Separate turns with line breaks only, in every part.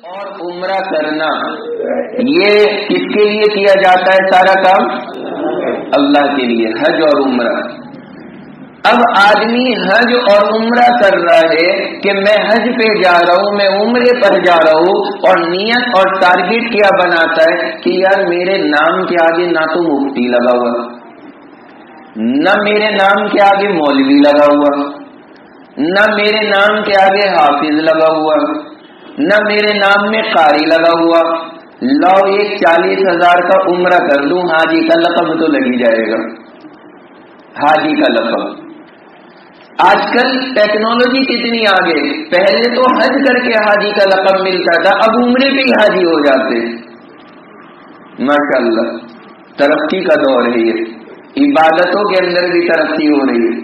اور عمرہ کرنا یہ کس کے لیے کیا جاتا ہے؟ سارا کام اللہ کے لیے، حج اور عمرہ۔ اب آدمی حج اور عمرہ کر رہا ہے کہ میں حج پہ جا رہا ہوں، میں عمرے پر جا رہا ہوں، اور نیت اور ٹارگٹ کیا بناتا ہے کہ یار میرے نام کے آگے نہ تو مفتی لگا ہوا، نہ میرے نام کے آگے مولوی لگا ہوا، نہ میرے نام کے آگے حافظ لگا ہوا، نہ میرے نام میں قاری لگا ہوا، لو ایک 40,000 کا عمرہ کر لوں، حاجی کا لقب تو لگ ہی جائے گا، حاجی کا لقب۔ آج کل ٹیکنالوجی کتنی آگے، پہلے تو حج کر کے حاجی کا لقب ملتا تھا، اب عمرے پہ ہی حاجی ہو جاتے۔ ماشاءاللہ ترقی کا دور ہے یہ، عبادتوں کے اندر بھی ترقی ہو رہی ہے۔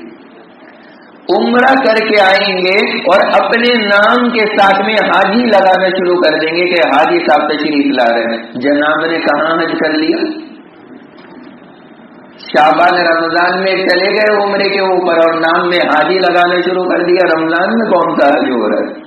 عمرہ کر کے آئیں گے اور اپنے نام کے ساتھ میں حاجی لگانا شروع کر دیں گے کہ حاجی صاحب تشریف لا رہے ہیں۔ جناب نے کہاں حج کر لیا؟ شعبان رمضان میں چلے گئے عمرے کے اوپر اور نام میں حاجی لگانا شروع کر دیا، رمضان میں کون سا حج ہو رہا ہے؟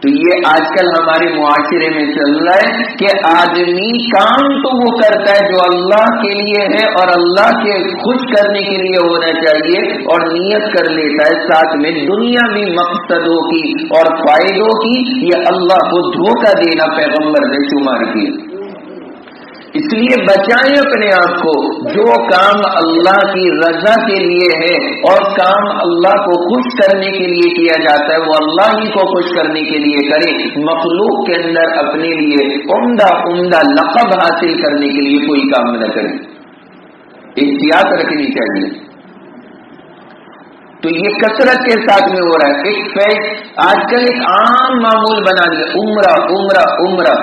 تو یہ آج کل ہمارے معاشرے میں چل رہا ہے کہ آدمی کام تو وہ کرتا ہے جو اللہ کے لیے ہے اور اللہ کے خوش کرنے کے لیے ہونا چاہیے، اور نیت کر لیتا ہے ساتھ میں دنیاوی مقصدوں کی اور فائدوں کی۔ یہ اللہ کو دھوکہ دینا پیغمبر نے شمار کیا۔ اس لیے بچائیں اپنے آپ کو، جو کام اللہ کی رضا کے لیے ہے اور کام اللہ کو خوش کرنے کے لیے کیا جاتا ہے وہ اللہ ہی کو خوش کرنے کے لیے کرے، مخلوق کے اندر اپنے لیے عمدہ لقب حاصل کرنے کے لیے کوئی کام نہ کرے۔ احتیاط رکھنی چاہیے۔ تو یہ کثرت کے ساتھ میں ہو رہا ہے، آج کل ایک عام معمول بنا دیا، عمرہ عمرہ عمرہ۔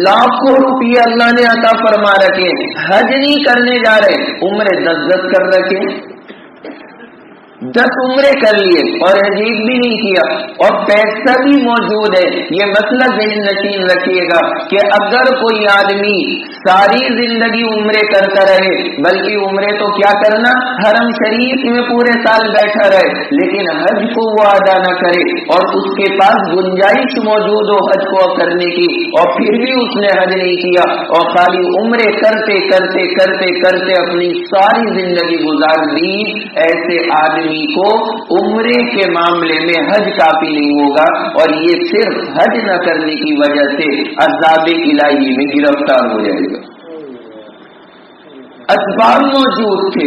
لاکھوں روپیے اللہ نے عطا فرما رکھے، حج نہیں کرنے جا رہے، عمرے 10 کر رکھے، 10 عمرے کر لیے اور حجیج بھی نہیں کیا، اور پیسہ بھی موجود ہے۔ یہ مسئلہ ذہن نشین رکھیے گا کہ اگر کوئی آدمی ساری زندگی عمرے کرتا رہے، بلکہ عمرے تو کیا کرنا، حرم شریف میں پورے سال بیٹھا رہے، لیکن حج کو وہ ادا نہ کرے، اور اس کے پاس گنجائش موجود ہو حج کو کرنے کی، اور پھر بھی اس نے حج نہیں کیا اور خالی عمرے کرتے کرتے کرتے کرتے اپنی ساری زندگی گزار دی، ایسے آدمی کو عمرے کے معاملے میں حج کافی نہیں ہوگا، اور یہ صرف حج نہ کرنے کی وجہ سے عذاب الہی میں گرفتار ہو جائے گا۔ اسباب موجود تھے،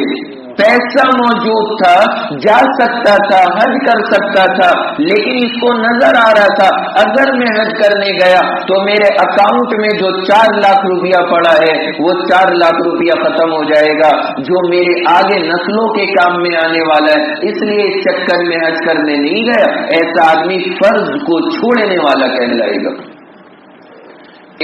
پیسہ موجود تھا، جا سکتا تھا، حج کر سکتا تھا، لیکن اس کو نظر آ رہا تھا اگر میں حج کرنے گیا تو میرے اکاؤنٹ میں جو 4 لاکھ روپیہ پڑا ہے وہ 4 لاکھ روپیہ ختم ہو جائے گا جو میرے آگے نسلوں کے کام میں آنے والا ہے، اس لیے اس چکر میں حج کرنے نہیں گیا۔ ایسا آدمی فرض کو چھوڑنے والا کہلائے گا۔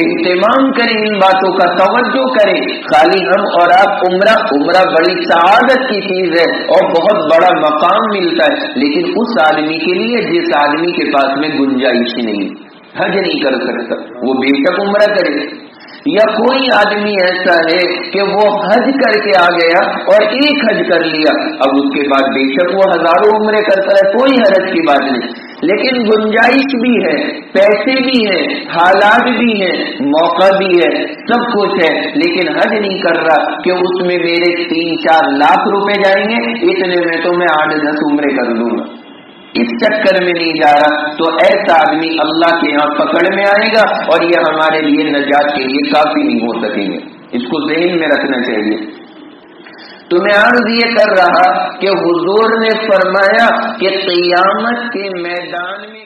اہتمام کریں ان باتوں کا، توجہ کریں۔ خالی ہم اور آپ عمرہ بڑی سعادت کی چیز ہے اور بہت بڑا مقام ملتا ہے، لیکن اس آدمی کے لیے جس آدمی کے پاس میں گنجائش نہیں، حج نہیں کر سکتا، وہ بے شک عمرہ کرے۔ یا کوئی آدمی ایسا ہے کہ وہ حج کر کے آ گیا اور ایک حج کر لیا، اب اس کے بعد بے شک وہ ہزاروں عمرے کرتا ہے، کوئی حرج کی بات نہیں، لیکن گنجائش بھی ہے، پیسے بھی ہیں، حالات بھی ہیں، موقع بھی ہے، سب کچھ ہے، لیکن حج نہیں کر رہا کہ اس میں میرے 3-4 لاکھ روپے جائیں گے، اتنے میں تو میں 8-10 عمرے کر لوں گا، اس چکر میں نہیں جا رہا، تو ایسا آدمی اللہ کے یہاں پکڑ میں آئے گا، اور یہ ہمارے لیے نجات کے لیے کافی نہیں ہو سکیں گے۔ اس کو ذہن میں رکھنا چاہیے۔ تو میں عرض یہ کر رہا کہ حضور نے فرمایا کہ قیامت کے میدان میں